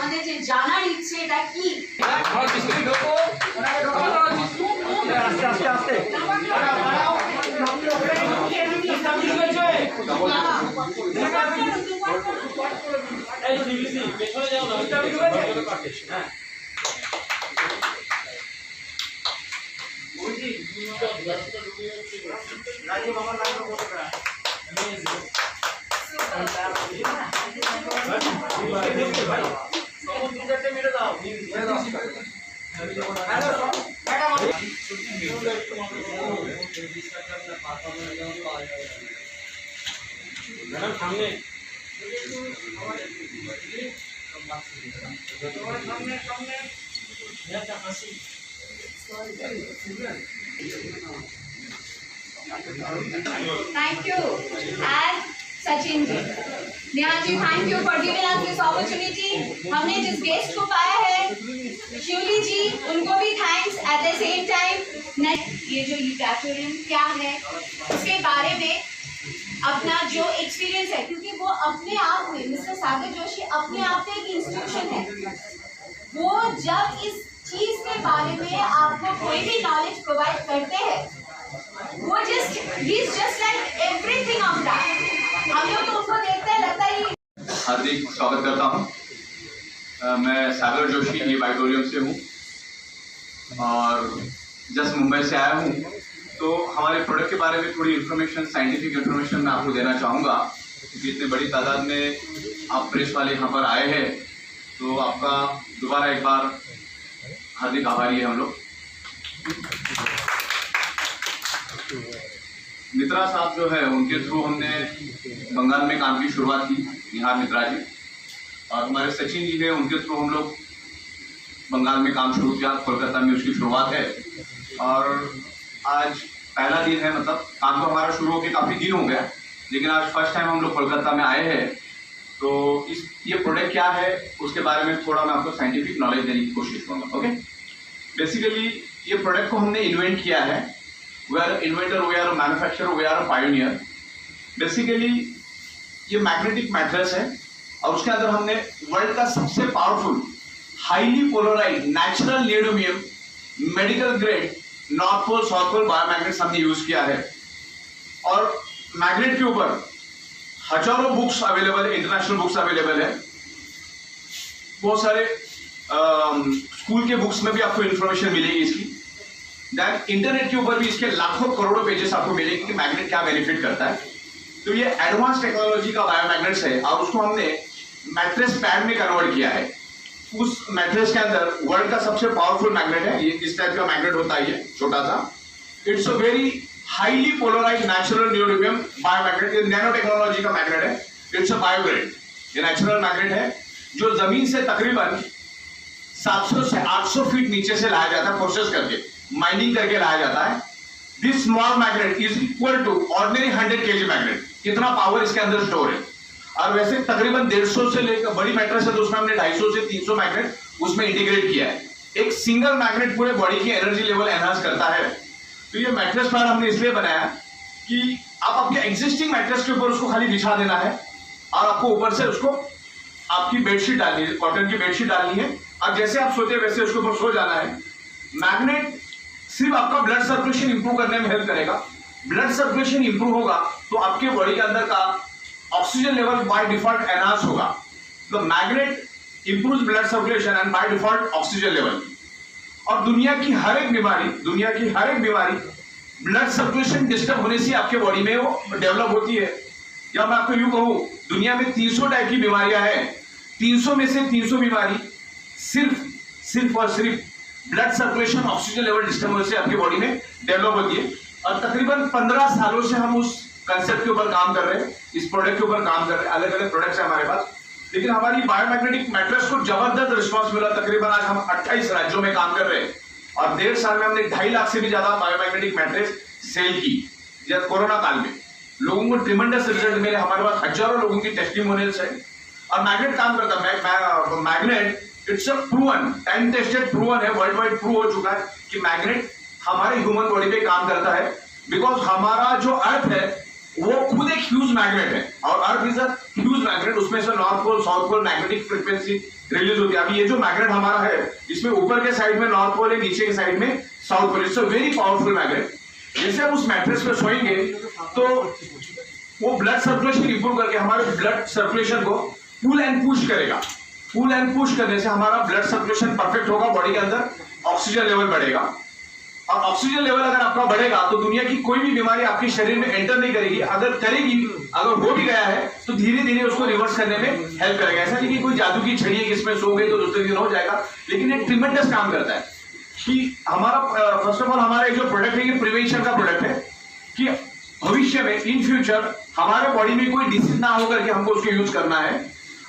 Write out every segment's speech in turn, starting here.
আমাদের যে জানার ইচ্ছে এটা কি। Thank you. And Sachin ji, Neha ji, thank you for giving us this opportunity. हमने जिस गेस्ट को पाया है शिवली जी, उनको भी thanks. At the same time ये जो यूटैटोरियम क्या है उसके बारे में अपना जो एक्सपीरियंस है, क्योंकि वो अपने आप में मिस्टर सागर जोशी अपने आप में एक इंस्टीट्यूशन है। वो जब इस चीज के बारे में आपको कोई भी नॉलेज प्रोवाइड करते हैं, वो he is just like everything on that. हम लोग तो उनको देखते हैं, लगता है। हार्दिक स्वागत करता हूँ। मैं सागर जोशी ये बाइटोरियम से हूँ और जस्ट मुंबई से आया हूँ। तो हमारे प्रोडक्ट के बारे में थोड़ी इन्फॉर्मेशन, साइंटिफिक इन्फॉर्मेशन मैं आपको देना चाहूँगा, क्योंकि इतनी बड़ी तादाद में आप प्रेस वाले यहाँ पर आए हैं, तो आपका दोबारा एक बार हार्दिक आभारी है हम लोग। मित्रा साहब जो है उनके थ्रू हमने बंगाल में काम की शुरुआत की, निहार मित्रा जी, और हमारे सचिन जी है उनके थ्रू हम लोग बंगाल में काम शुरू किया। कोलकाता में उसकी शुरुआत है और आज पहला दिन है, मतलब काम तो हमारा शुरू होकर काफ़ी दिन हो गया, लेकिन आज फर्स्ट टाइम हम लोग कोलकाता में आए हैं। तो ये प्रोडक्ट क्या है उसके बारे में थोड़ा मैं आपको साइंटिफिक नॉलेज देने की कोशिश करूँगा। ओके, बेसिकली ये प्रोडक्ट को हमने इन्वेंट किया है। We are inventor, we are manufacturer, we are pioneer. Basically ये मैग्नेटिक मैट्रेस है और उसके अंदर हमने वर्ल्ड का सबसे powerful highly polarise natural neodymium medical grade north pole south pole biomagnets हमने यूज किया है। और मैग्नेट के ऊपर हजारों बुक्स अवेलेबल है, इंटरनेशनल बुक्स अवेलेबल है। बहुत सारे स्कूल के बुक्स में भी आपको इंफॉर्मेशन मिलेगी इसकी। दैन इंटरनेट के ऊपर भी इसके लाखों करोड़ों पेजेस आपको मिलेंगे कि मैग्नेट क्या बेनिफिट करता है। तो ये एडवांस टेक्नोलॉजी का बायोमैग्नेट्स है और उसको हमने मैट्रेस पैड में कन्वर्ट किया है। उस मैट्रेस के अंदर वर्ल्ड का सबसे पावरफुल मैग्नेट है, ये इस टाइप का मैग्नेट होता है, ये छोटा सा। It's a very highly polarise natural neodymium biomagnet. ये नैनो टेक्नोलॉजी का मैग्नेट है। इट्स अ बायोग्रेड, ये नेचुरल मैग्नेट है जो जमीन से तकरीबन 700 से 800 फीट नीचे से लाया जाता है, प्रोसेस करके माइनिंग करके लाया जाता है। This small magnet is equal to ordinary 100 kg magnet. कितना पावर इसके अंदर स्टोर है। और वैसे तकरीबन 150 से लेकर बड़ी मैट्रेस है तो उसमें हमने 250 से 300 मैग्नेट उसमें इंटीग्रेट किया है। एक सिंगल मैग्नेट पूरे बॉडी की एनर्जी लेवल एनहांस करता है। तो ये मैट्रेस पैड हमने इसलिए बनाया कि आप आपके एग्जिस्टिंग मैट्रेस के ऊपर उसको खाली बिछा देना है और आपको ऊपर से उसको आपकी बेडशीट डालनी है, कॉटन की बेडशीट डालनी है और जैसे आप सोते वैसे उसके ऊपर सो जाना है। मैग्नेट सिर्फ आपका ब्लड सर्कुलेशन इंप्रूव करने में हेल्प करेगा। ब्लड सर्कुलेशन इंप्रूव होगा तो आपके बॉडी के अंदर का oxygen level by default enhance होगा। तो magnet improves blood circulation and by default oxygen level. और दुनिया की हर एक बीमारी ब्लड सर्कुलेशन डिस्टर्ब होने से आपके बॉडी में वो डेवलप होती है। या मैं आपको यूं कहूं, दुनिया में 300 टाइप की बीमारियां हैं। 300 में से 300 बीमारी सिर्फ और सिर्फ blood circulation oxygen level disturb होने से आपकी बॉडी में डेवलप होती है। और तकरीबन 15 सालों से हम उस कंसेप्ट के ऊपर काम कर रहे हैं, इस प्रोडक्ट के ऊपर काम कर रहे हैं। अलग अलग प्रोडक्ट्स हैं हमारे पास, लेकिन हमारी बायोमैग्नेटिक मैट्रेस को जबरदस्त रिस्पांस मिला। तकरीबन आज हम 28 राज्यों में काम कर रहे हैं और 1.5 साल में हमने 2.5 लाख से भी ज्यादा बायोमैग्नेटिक मैट्रेस सेल की। जब कोरोना काल में लोगों को ट्रिमेंडस रिजल्ट मिले। हमारे पास हजारों लोगों की टेस्टिमोनियल्स है और मैग्नेट काम करता है। Magnet it's a proven, time tested proven है, वर्ल्ड वाइड प्रूव हो चुका है कि मैग्नेट हमारे ह्यूमन बॉडी पे काम करता है। बिकॉज हमारा जो अर्थ है वो खुद एक ह्यूज मैग्नेट है और earth is a huge magnet. उसमें से north pole south pole magnetic frequency release होती है। अभी ये जो मैग्नेट हमारा है इसमें ऊपर के साइड में नॉर्थ पोल है, नीचे के साइड में south pole. It's a very powerful magnet. जैसे हम उस मैट्रेस पे सोएंगे तो वो ब्लड सर्कुलेशन इंप्रूव करके हमारे ब्लड सर्कुलेशन को पुल एंड पुश करेगा। पुल एंड पुश करने से हमारा ब्लड सर्कुलेशन परफेक्ट होगा, बॉडी के अंदर ऑक्सीजन लेवल बढ़ेगा। और ऑक्सीजन लेवल अगर आपका बढ़ेगा तो दुनिया की कोई भी बीमारी आपके शरीर में एंटर नहीं करेगी। अगर करेगी, अगर हो भी गया है तो धीरे धीरे उसको रिवर्स करने में हेल्प करेगा। ऐसा नहीं कि कोई जादू की छड़ी है कि इसमें सो गए तो दूसरे दिन हो जाएगा, लेकिन एक ट्रिमेंडस काम करता है कि हमारा फर्स्ट ऑफ ऑल हमारा एक जो प्रोडक्ट है ये प्रिवेंशन का प्रोडक्ट है कि भविष्य में इन फ्यूचर हमारे बॉडी में कोई डिसीज ना हो करके हमको उसको यूज करना है।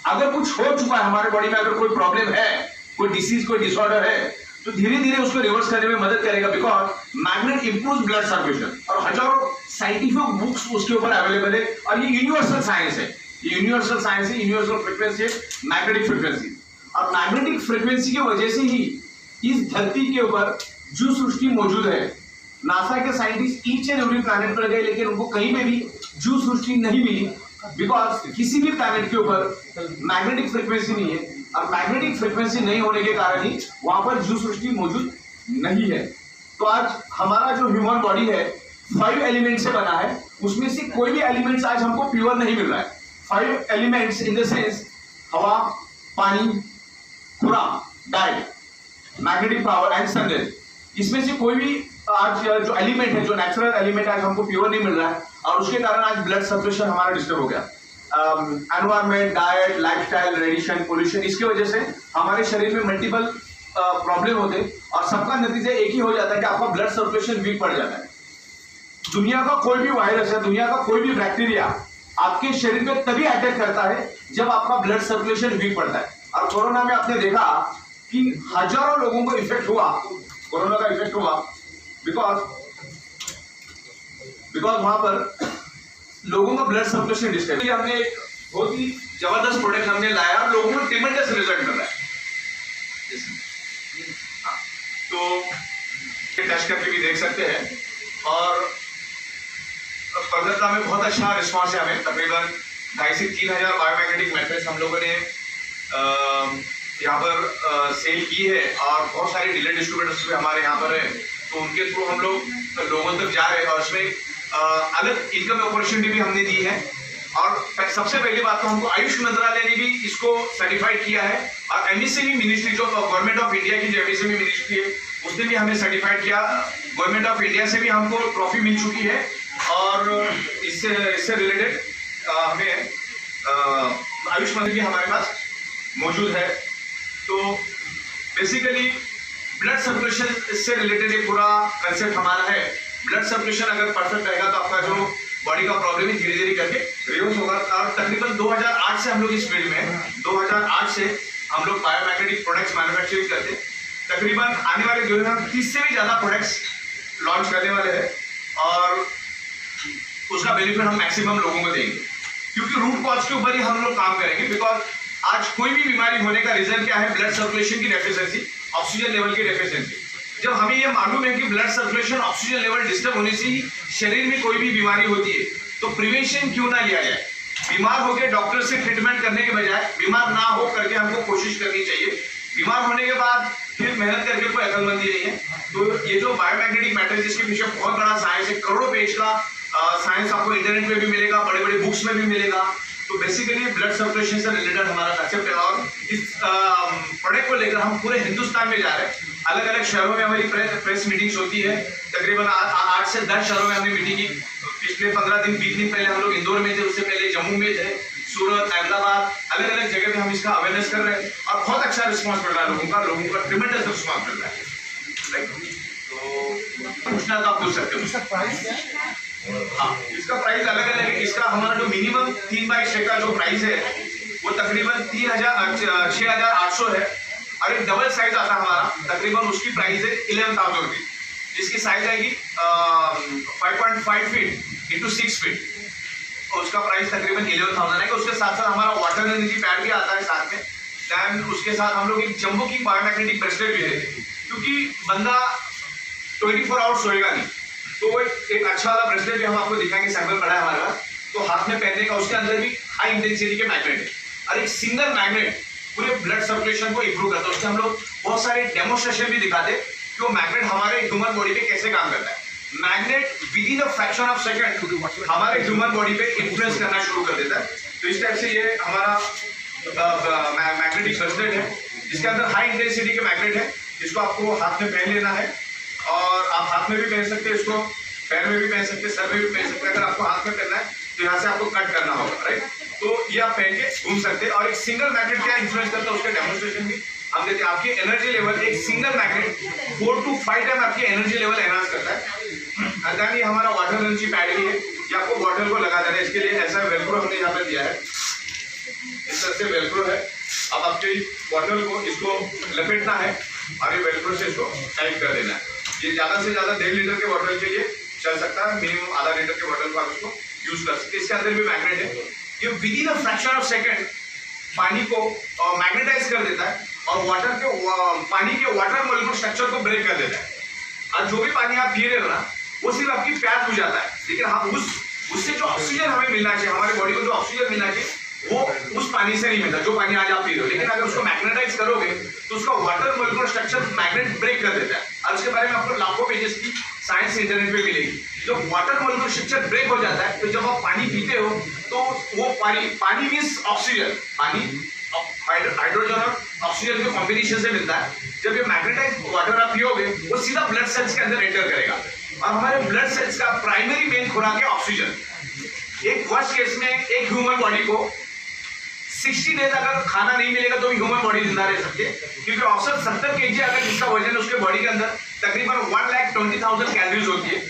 अगर कुछ हो चुका है हमारे बॉडी में, अगर कोई प्रॉब्लम है, कोई डिसीज, कोई डिसऑर्डर है, तो धीरे धीरे उसको रिवर्स करने में मदद करेगा। Because magnet improves blood circulation और हजारों साइंटिफिक बुक्स उसके ऊपर अवेलेबल है। और ये यूनिवर्सल साइंस है, ये यूनिवर्सल साइंस है, यूनिवर्सल फ्रीक्वेंसी है मैग्नेटिक फ्रीक्वेंसी। और मैग्नेटिक फ्रीक्वेंसी की वजह से ही इस धरती के ऊपर जो सृष्टि मौजूद है, नासा के scientist each and every planet पर गए लेकिन उनको कहीं पे भी जीव सृष्टि नहीं मिली। बिकॉज किसी भी प्लैनेट के ऊपर मैग्नेटिक फ्रीक्वेंसी नहीं है और मैग्नेटिक फ्रीक्वेंसी नहीं होने के कारण ही वहां पर जीव सृष्टि मौजूद नहीं है। तो आज हमारा जो ह्यूमन बॉडी है 5 एलिमेंट से बना है, उसमें से कोई भी एलिमेंट्स आज हमको प्योर नहीं मिल रहा है। 5 एलिमेंट्स इन द सेंस हवा, पानी, खुराक, diet, magnetic power and sunlight. इसमें से कोई भी आज जो एलिमेंट है, जो नेचुरल एलिमेंट आज हमको प्योर नहीं मिल रहा है और उसके कारण आज ब्लड सर्कुलेशन हमारा डिस्टर्ब हो गया। Environment, diet, lifestyle, radiation, pollution, इसकी वजह से हमारे शरीर में मल्टीपल प्रॉब्लम होते हैं और सबका नतीजा एक ही हो जाता है कि आपका ब्लड सर्कुलेशन वीक पड़ जाता है। दुनिया का कोई भी वायरस है, दुनिया का कोई भी बैक्टीरिया आपके शरीर में तभी अटैक करता है जब आपका ब्लड सर्कुलेशन वीक पड़ता है। और कोरोना में आपने देखा कि हजारों लोगों को इफेक्ट हुआ, कोरोना का इफेक्ट हुआ बिकॉज वहां पर लोगों का ब्लड सर्कुलेशन डिस्टर्ब। हमने एक बहुत ही जबरदस्त प्रोडक्ट हमने लाया और लोगों को ट्रिमेंडस रिजल्ट मिल रहा है। तो टेस्ट करके भी देख सकते हैं और कोलकाता में बहुत अच्छा रिस्पांस है। हमें तकरीबन 2,500 से 3,000 बायोमैग्नेटिक मैट्रेस हम लोगों ने यहाँ पर सेल की है और बहुत सारे डीलर डिस्ट्रीब्यूटर्स भी हमारे यहाँ पर है, तो उनके थ्रू हम लोगों तक जा रहे हैं और उसमें अलग इनकम अपॉर्चुनिटी भी हमने दी है। और सबसे पहली बात तो हमको आयुष मंत्रालय ने भी इसको सर्टिफाइड किया है और एमएसएमई मिनिस्ट्री, जो गवर्नमेंट ऑफ इंडिया की जो एमएसएमई मिनिस्ट्री है, उसने भी हमें सर्टिफाइड किया। गवर्नमेंट ऑफ इंडिया से भी हमको ट्रॉफी मिल चुकी है और इससे रिलेटेड हमें आयुष मंत्री भी हमारे पास मौजूद है। तो बेसिकली ब्लड सर्कुलेशन से रिलेटेड ये पूरा कंसेप्ट हमारा है। ब्लड सर्कुलेशन अगर परफेक्ट रहेगा तो आपका जो बॉडी का प्रॉब्लम है धीरे धीरे करके रिवर्स होगा। और तकरीबन 2008 से हम लोग इस फील्ड में हैं। 2008 से हम लोग बायोमैग्नेटिक प्रोडक्ट्स मैन्युफैक्चरिंग करते हैं। तकरीबन आने वाले 2030 से भी ज़्यादा प्रोडक्ट्स लॉन्च करने वाले हैं और उसका बेनिफिट हम मैक्सिमम लोगों को देंगे, क्योंकि रूट कॉज के ऊपर ही हम लोग काम करेंगे। बिकॉज आज कोई भी बीमारी होने का रीजन क्या है? ब्लड सर्कुलेशन की डेफिशिएंसी, ऑक्सीजन लेवल की डेफिशिएंसी। जब हमें ये मालूम है कि blood circulation, oxygen level disturb होने से ही शरीर में कोई भी बीमारी होती है, तो प्रिवेंशन क्यों ना लिया जाए? बीमार हो गए डॉक्टर से ट्रीटमेंट करने के बजाय बीमार ना हो करके हमको कोशिश करनी चाहिए। बीमार होने के बाद फिर मेहनत करके कोई अकलमंदी नहीं है। तो ये जो बायोमैग्नेटिक मैटर, जिसके पीछे बहुत बड़ा साइंस है, करोड़ों पेज का साइंस आपको इंटरनेट पे भी मिलेगा, बड़े बड़े बुक्स में भी मिलेगा। तो बेसिकली ब्लड सर्कुलेशन से रिलेटेड हमारा कंसेप्ट है और इस प्रोडक्ट को लेकर हम पूरे हिंदुस्तान में जा रहे हैं। अलग अलग शहरों में हमारी प्रेस मीटिंग्स होती है। तकरीबन 8 से 10 शहरों में हमने मीटिंग की। पिछले 15 दिन 20 दिन पहले हम लोग इंदौर में थे, उससे पहले जम्मू में थे, सूरत, अहमदाबाद, अलग अलग जगह पे हम इसका अवेयरनेस कर रहे हैं और बहुत अच्छा रिस्पॉन्स मिल रहा है लोगों का ट्रिमेंडस रिस्पॉन्स मिल रहा है। तो पूछना था, पूछ सकते हो। इसका प्राइस क्या है? हाँ, इसका प्राइस अलग अलग है। इसका हमारा जो मिनिमम 3x6 का जो प्राइस है वो तकरीबन 6,800 है और एक डबल साइज आता है हमारा, तकरीबन उसकी प्राइस है 11,000 रुपीज, जिसकी साइज आएगी 5.5 फीट इंटू 6 फीट और उसका प्राइस तकरीबन 11,000 है। उसके साथ साथ हमारा वाटर एनर्जी पैड भी आता है साथ में। दैन उसके साथ हम लोग एक जंबो की बायोमैग्नेटिक ब्रेसलेट भी देते हैं, क्योंकि बंदा 24 आवर्स सोएगा नहीं, तो वो एक अच्छा वाला ब्रेसलेट भी हम आपको दिखाएंगे, सैंपल पड़ा है हमारे पास। तो हाथ में पहनने का, उसके अंदर भी हाई इंटेंसिटी के मैग्नेट है और एक सिंगल मैग्नेट पूरे ब्लड सर्कुलेशन को इंप्रूव करता है। उससे हम लोग बहुत सारे डेमोन्स्ट्रेशन भी दिखाते हैं कि वो मैग्नेट हमारे ह्यूमन बॉडी पे कैसे काम करता है। Magnet with in a fraction of second हमारे ह्यूमन बॉडी पे इन्फ्लुएंस करना शुरू कर देता है। तो इस टाइप से ये हमारा मैग्नेटिक ब्रेसलेट है जिसके अंदर हाई इंटेंसिटी के मैग्नेट है। इसको आपको हाथ में पहन लेना है और आप हाथ में भी पहन सकते हैं, इसको पैर में भी पहन सकते हैं, सर में भी पहन सकते हैं। अगर आपको हाथ में पहनना है तो यहाँ से आपको कट करना होगा, राइट। तो ये आप पहन के घूम सकते हैं। और एक सिंगल मैग्नेट क्या इन्फ्लुएंस करता है उसका डेमोन्स्ट्रेशन भी हम देते हैं। आपकी एनर्जी लेवल, एक सिंगल मैग्नेट 4 to 5 टाइम आपकी एनर्जी लेवल एनहांस करता है। अगर ये हमारा वाटर एनर्जी पैड भी है, ये आपको बॉटल को लगा देना है। इसके लिए ऐसा वेलक्रो हमने यहाँ पे दिया है, इस तरह से वेलक्रो है। अब आपकी बॉटल को इसको लपेटना है और ये वेलक्रो से इसको टाइट कर देना है। ये ज्यादा से ज्यादा 1.5 लीटर के बॉटल के लिए चल सकता है, मिनिमम आधा लीटर के बॉटल को आप इसको यूज कर सकते हैं। इसके अंदर भी मैग्नेट है, ये with in a fraction of second पानी को मैग्नेटाइज कर देता है और वाटर के पानी के वाटर मॉलिक्यूल स्ट्रक्चर को ब्रेक कर देता है। और जो भी पानी आप पी रहे हो ना वो सिर्फ आपकी प्यास बुझ जाता है, लेकिन हम उससे जो ऑक्सीजन हमें मिलना चाहिए, हमारे बॉडी को जो ऑक्सीजन मिलना चाहिए वो उस पानी से नहीं मिलता जो पानी आज आप पी रहे हो। लेकिन अगर उसको मैग्नेटाइज करोगे तो उसका water molecule structure magnet break कर देता है। और उसके बारे में आपको लाखों पेजेस की साइंस इंटरनेट पे मिलेगी। जब वाटर मॉलिक्यूल स्ट्रक्चर ब्रेक हो जाता है तो जब आप पानी पीते हो तो वो पानी मींस ऑक्सीजन, पानी हाइड्रोजन और ऑक्सीजन के कॉम्बिनेशन से मिलता है। जब ये मैग्नेटाइज वाटर आप पियोगे वो सीधा ब्लड सेल्स के अंदर एंटर करेगा और हमारे ब्लड सेल्स का प्राइमरी मेन खुराक है ऑक्सीजन। एक वर्स्ट केस में एक ह्यूमन बॉडी को 60 डेज अगर खाना नहीं मिलेगा तो भी ह्यूमन बॉडी जिंदा रह सकती है, क्योंकि औसत 70 kg अगर जिसका वजन है उसके बॉडी के अंदर तकरीबन 1,20,000 कैलोरीज होती है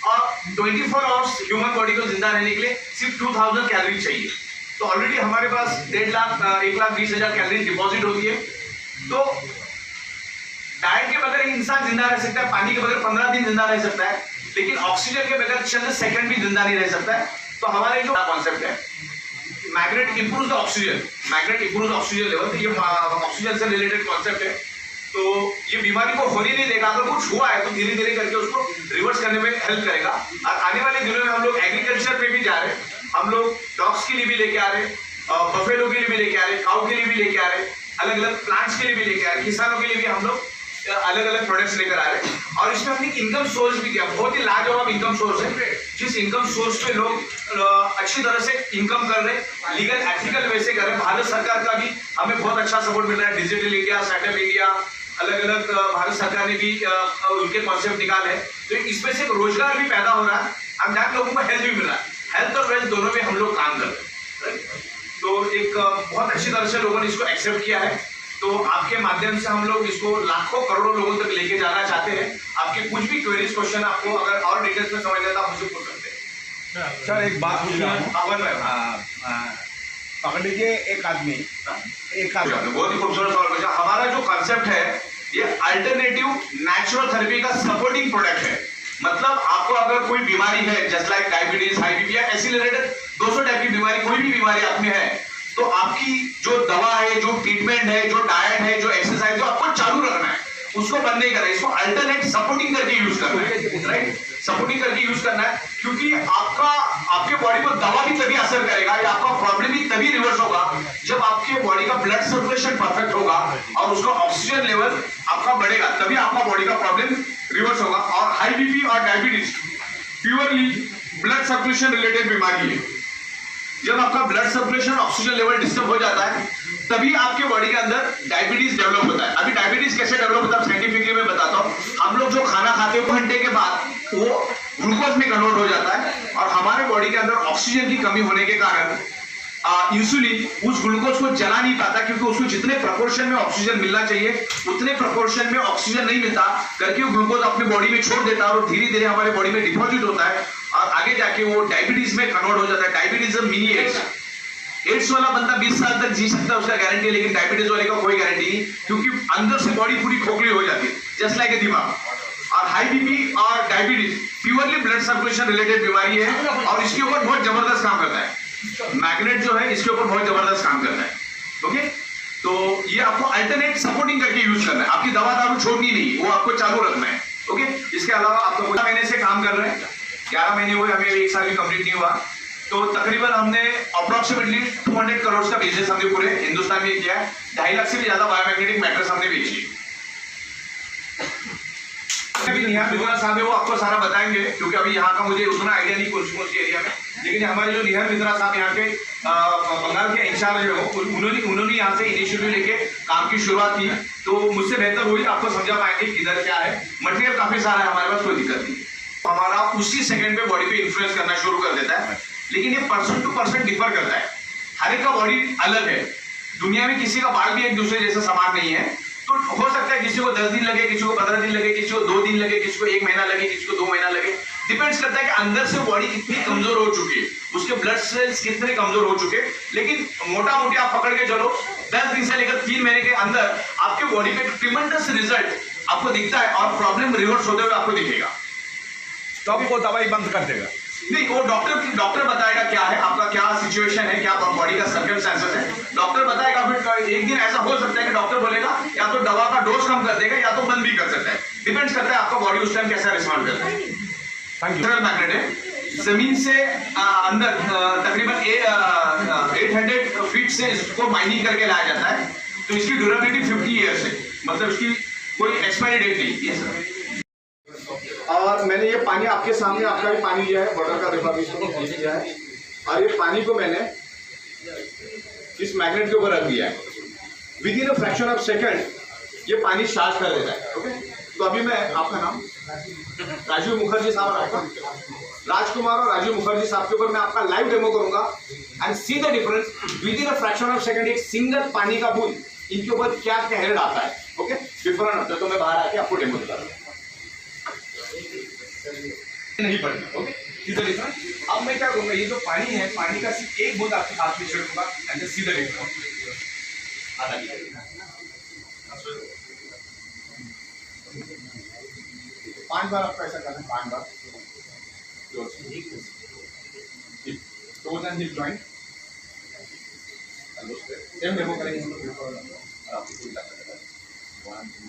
और 24 आवर्स ह्यूमन बॉडी को जिंदा रहने के लिए सिर्फ 2,000 कैलोरी चाहिए। तो ऑलरेडी हमारे पास 1,20,000 कैलोरी डिपॉजिट होती है। तो डाइट के बगैर इंसान जिंदा रह सकता है, पानी के बगैर 15 दिन जिंदा रह सकता है, लेकिन ऑक्सीजन के बगैर चंद सेकंड भी जिंदा नहीं रह सकता है। तो हमारे जो कॉन्सेप्ट है magnet improves the oxygen, magnet improves oxygen level, तो ये ऑक्सीजन से रिलेटेड कॉन्सेप्ट है। तो ये बीमारी को होने नहीं देगा, अगर कुछ हुआ है तो धीरे धीरे करके उसको रिवर्स करने में हेल्प करेगा। और आने वाले दिनों में हम लोग एग्रीकल्चर पे भी जा रहे हैं, हम लोग डॉग्स के लिए भी लेके आ रहे हैं, बफेलो के लिए भी लेके आ रहे हैं, काउ के लिए भी लेके आ रहे हैं, अलग अलग प्लांट्स के लिए भी लेके आ रहे हैं, किसानों के लिए भी हम लोग अलग अलग प्रोडक्ट्स लेकर आ रहे हैं। और इसमें हमने इनकम सोर्स भी दिया, बहुत ही लाजवाब इनकम सोर्स है, जिस इनकम सोर्स पे लोग अच्छी तरह से इनकम कर रहे हैं, लीगल एथिकल वे से कर रहे हैं। भारत सरकार का भी हमें बहुत अच्छा सपोर्ट मिल रहा है, डिजिटल इंडिया, स्टार्टअप इंडिया, अलग अलग भारत सरकार ने भी उनके कॉन्सेप्ट निकाले हैं। तो इसमें से रोजगार भी पैदा हो रहा है, हम जहाँ लोगों को हेल्थ भी मिल रहा है, हेल्थ और वेल्थ दोनों में हम लोग काम कर रहे हैं। तो एक बहुत अच्छी तरह से लोगों ने इसको एक्सेप्ट किया है। तो आपके माध्यम से हम लोग इसको लाखों करोड़ों लोगों तक लेके जाना चाहते हैं। आपके कुछ भी क्वेरीज क्वेश्चन आपको अगर और डिटेल्स में समझना है तो आप मुझे पूछ सकते हैं। सर एक बात पकड़ लीजिए, एक आदमी बहुत ही खूबसूरत सवाल पूछा। हमारा जो कॉन्सेप्ट है ये अल्टरनेटिव नेचुरल थेरेपी का सपोर्टिंग प्रोडक्ट है। मतलब आपको अगर कोई बीमारी है just like diabetes, high BP या ऐसी रिलेटेड 200 टाइप की बीमारी, कोई भी बीमारी आप में है, तो आपकी जो दवा है, जो ट्रीटमेंट है, जो डाइट है, जो एक्सरसाइज जो आपको चालू रखना है, उसको बंद नहीं करना है, इसको अल्टरनेट सपोर्टिंग करके यूज करना है, राइट। सपोर्टिंग करके यूज करना है, क्योंकि आपके बॉडी को दवा भी तभी असर करेगा या आपका प्रॉब्लम भी तभी रिवर्स होगा जब आपके बॉडी का ब्लड सर्कुलेशन परफेक्ट होगा और उसका ऑक्सीजन लेवल आपका बढ़ेगा, तभी आपका बॉडी का प्रॉब्लम रिवर्स होगा। और हाई बीपी और diabetes purely blood circulation related बीमारी है। जब आपका blood circulation oxygen level disturb हो जाता है तभी आपके बॉडी के अंदर डायबिटीज डेवलप होता है। अभी डायबिटीज कैसे डेवलप होता है साइंटिफिकली मैं बताता हूँ। हम लोग जो खाना खाते हैं 2 घंटे के बाद वो ग्लूकोज में कन्वर्ट हो जाता है और हमारे बॉडी के अंदर ऑक्सीजन की कमी होने के कारण इंसुलिन उस ग्लूकोज को जला नहीं पाता, क्योंकि उसको जितने प्रपोर्शन में ऑक्सीजन मिलना चाहिए उतने प्रपोर्शन में ऑक्सीजन नहीं मिलता करके वो ग्लूकोज अपने बॉडी में छोड़ देता है और धीरे धीरे हमारे बॉडी में डिपॉजिट होता है और आगे जाके वो डायबिटीज में कन्वर्ट हो जाता है। डायबिटीज मिनी एड्स वाला बंदा 20 साल तक जी सकता है, उसका गारंटी है, लेकिन डायबिटीज वाले का कोई गारंटी नहीं, क्योंकि अंदर से बॉडी पूरी खोखली हो जाती है जस्ट लाइक ए दिमाग। और हाई बीपी और diabetes purely blood circulation related बीमारी है और इसके ऊपर बहुत जबरदस्त काम करता है। मैग्नेट जो है इसके ऊपर बहुत जबरदस्त काम करता है। ओके, तो ये आपको अल्टरनेट सपोर्टिंग करके यूज करना है, आपकी दवा दारू छोड़नी नहीं, वो आपको चालू रखना है। ओके, इसके अलावा आप 12 महीने से काम कर रहे हैं, 11 महीने हुए, हमें 1 साल भी कंप्लीट नहीं हुआ। तो तकरीबन हमने अप्रोक्सीमेटली 200 करोड़ का बिजनेस हमने पूरे हिंदुस्तान में किया है। 2.5 लाख से भी ज्यादा बायोमैग्नेटिक मैटर्स हमने बेची है। अभी निहार मित्रा साहब है वो आपको सारा बताएंगे, क्योंकि अभी यहाँ का मुझे उतना आइडिया नहीं कौन सी एरिया में, लेकिन हमारे जो निहार मित्रा साहब यहाँ के बंगाल के इंचार्ज है वो उन्होंने यहाँ से इनिशिएटिव लेके काम की शुरुआत की, तो मुझसे बेहतर वही आपको समझा पाएंगे किधर क्या है। मटेरियल काफी सारा है हमारे पास, कोई दिक्कत नहीं। हमारा उसी सेकंड पे बॉडी पे इन्फ्लुएंस करना शुरू कर देता है, लेकिन ये पर्सन टू पर्सन डिफर करता है। हर एक का बॉडी अलग है। दुनिया में किसी का बाल भी एक दूसरे जैसा समान नहीं है, तो हो सकता है किसी को 10 दिन लगे, किसी को 15 दिन लगे, किसी को 2 दिन लगे, किसी को 1 महीना लगे, किसी को 2 महीना लगे। डिपेंड्स करता है कि अंदर से बॉडी कितनी कमजोर हो चुकी है, उसके ब्लड सेल्स कितने कमजोर हो चुके हैं। लेकिन मोटा मोटी आप पकड़ के चलो 10 दिन से लेकर 3 महीने के अंदर आपके बॉडी पे ट्रिमेंडस रिजल्ट आपको दिखता है और प्रॉब्लम रिवर्स होते हुए आपको दिखेगा। तो आपको दवाई बंद कर देगा? नहीं, वो डॉक्टर बताएगा क्या है आपका, क्या सिचुएशन है, क्या बॉडी का सर्कमस्टेंसेस है, डॉक्टर बताएगा। फिर एक दिन ऐसा हो सकता है कि डॉक्टर बोलेगा या तो दवा का डोज कम कर देगा या तो बंद भी कर सकता है। डिपेंड्स करता है आपका बॉडी उस टाइम कैसा रिस्पॉन्ड करता है। Thank you. मैग्नेट है, जमीन से अंदर तकरीबन 800 फीट से इसको माइनिंग करके लाया जाता है, तो इसकी ड्यूरेबिलिटी 50 ईयर्स है, मतलब इसकी कोई एक्सपायरी डेट नहीं है सर। और मैंने ये पानी आपके सामने, आपका भी पानी लिया है, बॉटल का डिब्बा भी इसमें किया है, और ये पानी को मैंने इस मैग्नेट के ऊपर रख दिया है। With in a fraction of second ये पानी चार्ज कर देता है। ओके, तो अभी मैं, आपका नाम राजीव मुखर्जी साहब, आपका राजकुमार और राजीव मुखर्जी साहब के ऊपर मैं आपका लाइव डेमो करूंगा and C the difference with in a fraction of second. एक सिंगल पानी का बूंद इनके ऊपर क्या कहर आता है। ओके, बिफोर एंड आफ्टर, तो मैं बाहर आके आपको डेमो दिखाऊंगा। नहीं पड़ेगा। ओके, सीधा डिफरेंस। अब मैं क्या करूंगा, ये जो पानी है, पानी का सिर्फ एक बूंद आपके हाथ में छिड़कूंगा and just see the difference. आधा लीटर 5 बार आपको ऐसा करना है, 5 बार। Toes and hip joint same demo करेंगे हम लोग। आपको पूरी ताकत है। 1 2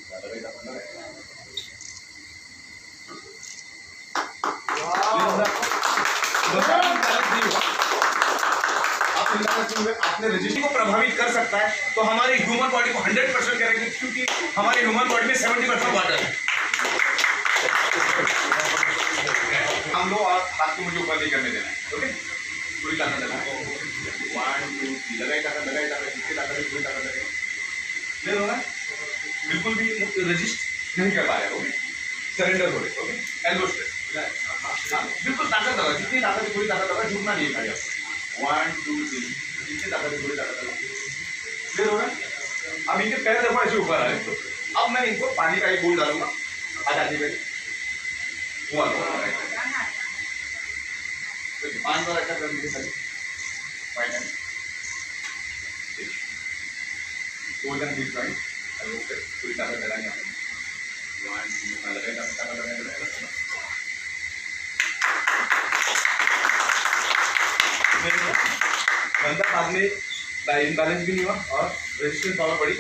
आपने रजिस्ट्री को प्रभावित कर सकता है, तो हमारे ह्यूमन बॉडी को 100% करेंगे, क्योंकि हमारे ह्यूमन बॉडी में 70% वाटर है। हम लोग और हाथ को मुझे ऊपर नहीं करने देना है। ओके, पूरी ताकत लगाए। 1 2 3 लगाई ताकत, जितनी ताकत है पूरी ताकत लगाए। क्लियर हो रहा है? बिल्कुल भी रजिस्ट नहीं कर पा रहे। ओके, सरेंडर हो रहे। ओके, एल्बो स्ट्रेच, बिल्कुल ताकत लगा, जितनी ताकत है पूरी ताकत लगा, झुकना नहीं है खाली आपको। 1 2 3 जितनी ताकत है पूरी ताकत लगा। क्लियर हो रहा है? अब इनके पैर देखो ऐसे ऊपर आ रहे हैं। अब मैं इनको पानी का एक बूंद डालूंगा, आधा लीटर 1 5 बार अच्छा कर दीजिए सर। फाइन है, टोज एंड हिप जॉइंट पूरी ताकत लगाएंगे। 1 2 लगाएगा। बंदा बाद में इनबैलेंस भी नहीं हुआ और रेजिस्टेंस पावर बढ़ी।